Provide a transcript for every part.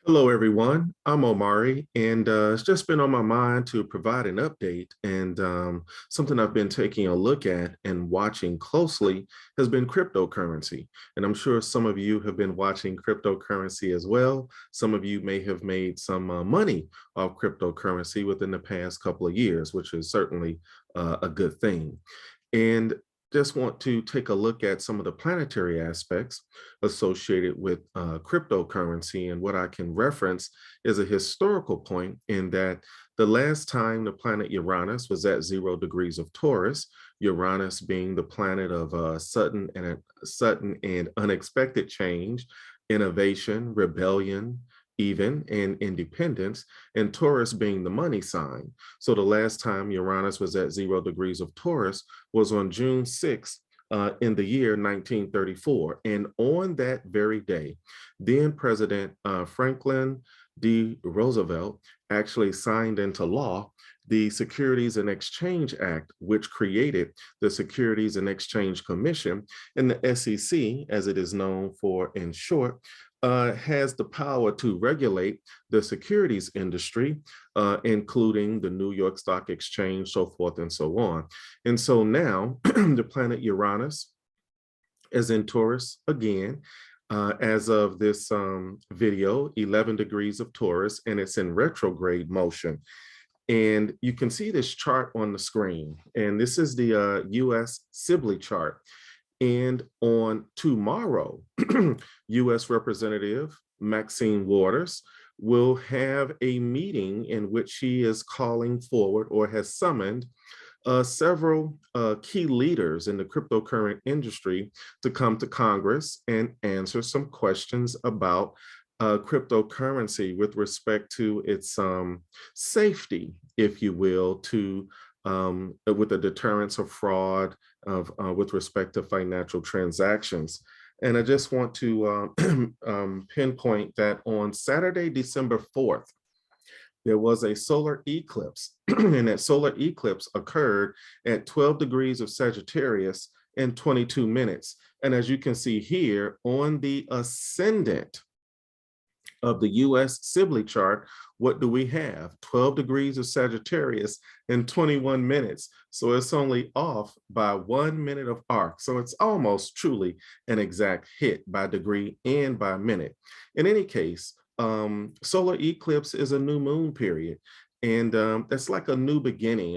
Hello, everyone. I'm Omari, and it's just been on my mind to provide an update. And something I've been taking a look at and watching closely has been cryptocurrency. And I'm sure some of you have been watching cryptocurrency as well. Some of you may have made some money off cryptocurrency within the past couple of years, which is certainly a good thing. And just want to take a look at some of the planetary aspects associated with cryptocurrency. And what I can reference is a historical point in that the last time the planet Uranus was at 0 degrees of Taurus, Uranus being the planet of sudden and unexpected change, innovation, rebellion, even and independence, and Taurus being the money sign. So the last time Uranus was at 0 degrees of Taurus was on June 6th in the year 1934. And on that very day, then President Franklin D. Roosevelt actually signed into law the Securities and Exchange Act, which created the Securities and Exchange Commission, and the SEC, as it is known for in short, has the power to regulate the securities industry, including the New York Stock Exchange, so forth and so on. And so now the planet Uranus is in Taurus again. As of this video, 11 degrees of Taurus, and it's in retrograde motion. And you can see this chart on the screen. And this is the US Sibley chart. And on tomorrow, US Representative Maxine Waters will have a meeting in which she is calling forward or has summoned several key leaders in the cryptocurrency industry to come to Congress and answer some questions about cryptocurrency with respect to its safety, if you will, to with the deterrence of fraud with respect to financial transactions. And I just want to pinpoint that on Saturday, December 4th, there was a solar eclipse, and that solar eclipse occurred at 12 degrees of Sagittarius in 22 minutes. And as you can see here on the ascendant of the US Sibley chart, what do we have? 12 degrees of Sagittarius in 21 minutes. So it's only off by 1 minute of arc. So it's almost truly an exact hit by degree and by minute. In any case, solar eclipse is a new moon period. And that's like a new beginning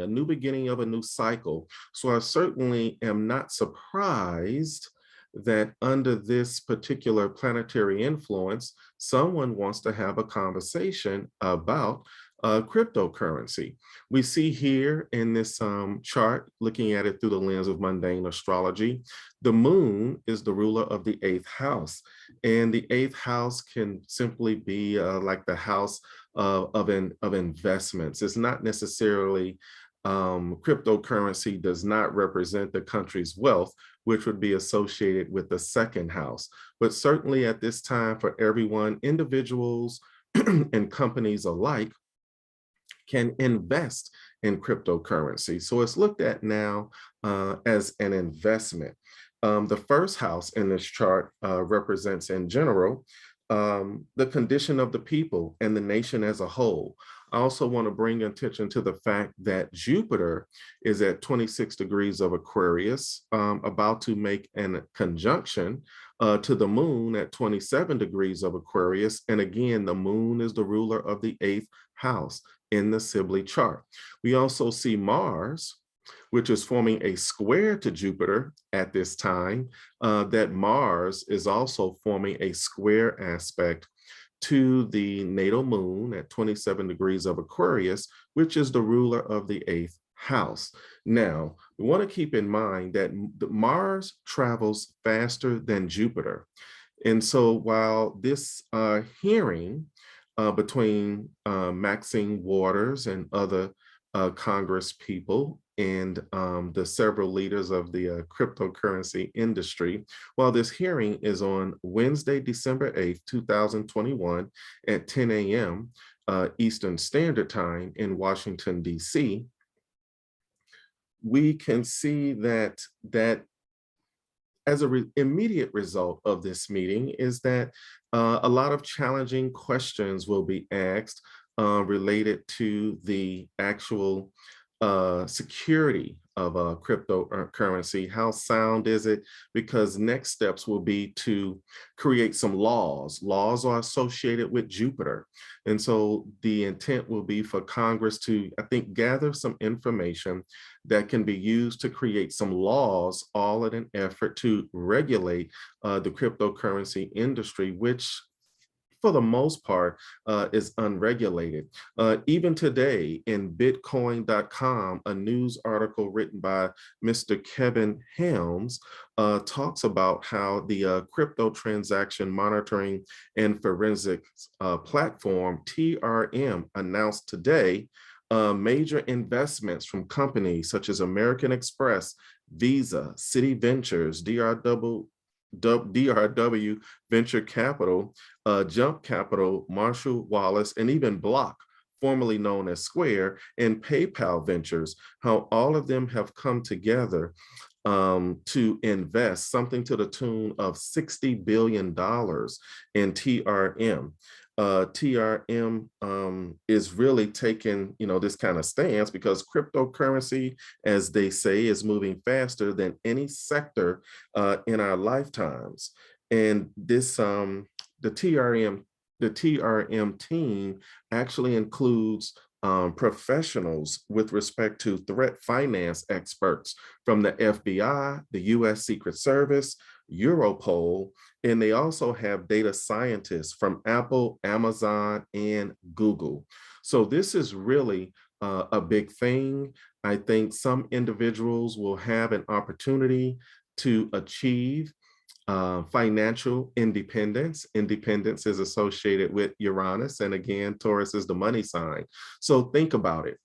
of a new cycle. So I certainly am not surprised that under this particular planetary influence, someone wants to have a conversation about cryptocurrency. We see here in this chart, looking at it through the lens of mundane astrology, the moon is the ruler of the 8th house. And the 8th house can simply be like the house of investments. It's not necessarily cryptocurrency does not represent the country's wealth, which would be associated with the second house. But certainly at this time, for everyone, individuals and companies alike can invest in cryptocurrency. So it's looked at now as an investment. The first house in this chart represents in general the condition of the people and the nation as a whole. I also want to bring attention to the fact that Jupiter is at 26 degrees of Aquarius, about to make a conjunction to the moon at 27 degrees of Aquarius. And again, the moon is the ruler of the 8th house in the Sibley chart. We also see Mars, which is forming a square to Jupiter at this time, that Mars is also forming a square aspect to the natal moon at 27 degrees of Aquarius, which is the ruler of the 8th house. Now, we want to keep in mind that Mars travels faster than Jupiter. And so while this hearing between Maxine Waters and other Congress people and the several leaders of the cryptocurrency industry, while this hearing is on Wednesday, December 8th, 2021 at 10 a.m. Eastern Standard Time in Washington, D.C., we can see that as an immediate result of this meeting is that a lot of challenging questions will be asked related to the actual security of a cryptocurrency. How sound is it? Because next steps will be to create some laws. Laws are associated with Jupiter. And so the intent will be for Congress to, I think, gather some information that can be used to create some laws, all in an effort to regulate the cryptocurrency industry, which for the most part, is unregulated. Even today in Bitcoin.com, a news article written by Mr. Kevin Helms talks about how the crypto transaction monitoring and forensics platform, TRM, announced today major investments from companies such as American Express, Visa, City Ventures, DRW Venture Capital, Jump Capital, Marshall Wallace, and even Block, formerly known as Square, and PayPal Ventures, how all of them have come together to invest something to the tune of $60 billion in TRM. TRM is really taking, this kind of stance because cryptocurrency, as they say, is moving faster than any sector in our lifetimes. And this, the TRM team actually includes professionals with respect to threat finance experts from the FBI, the US Secret Service, Europol, and they also have data scientists from Apple, Amazon, and Google. So this is really a big thing. I think some individuals will have an opportunity to achieve financial independence. Independence is associated with Uranus, and again, Taurus is the money sign. So think about it.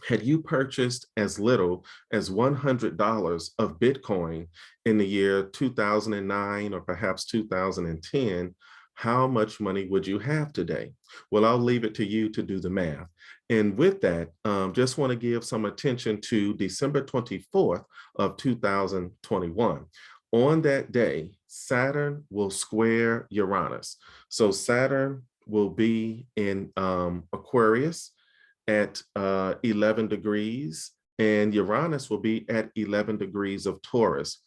Had you purchased as little as $100 of Bitcoin in the year 2009 or perhaps 2010, how much money would you have today? Well, I'll leave it to you to do the math. And with that, just want to give some attention to December 24th of 2021. On that day, Saturn will square Uranus. So Saturn will be in Aquarius at 11 degrees, and Uranus will be at 11 degrees of Taurus.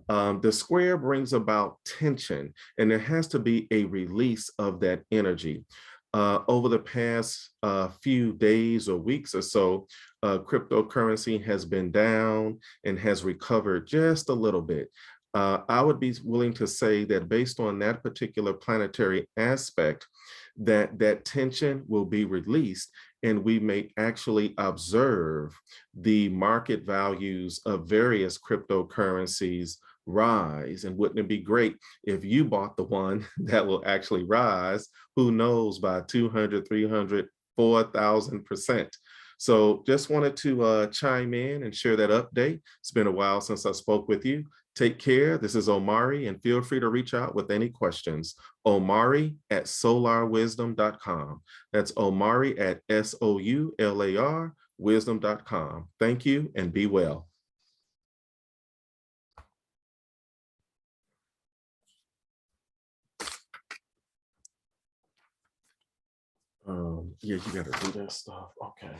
The square brings about tension, and there has to be a release of that energy. Over the past few days or weeks or so, cryptocurrency has been down and has recovered just a little bit. I would be willing to say that based on that particular planetary aspect, that tension will be released and we may actually observe the market values of various cryptocurrencies rise. And wouldn't it be great if you bought the one that will actually rise, who knows, by 200, 300, 4,000%. So just wanted to chime in and share that update. It's been a while since I spoke with you. Take care. This is Omari, and feel free to reach out with any questions. Omari at solarwisdom.com. That's Omari at SOULAR wisdom.com. Thank you and be well. Yeah, you gotta do that stuff. Okay.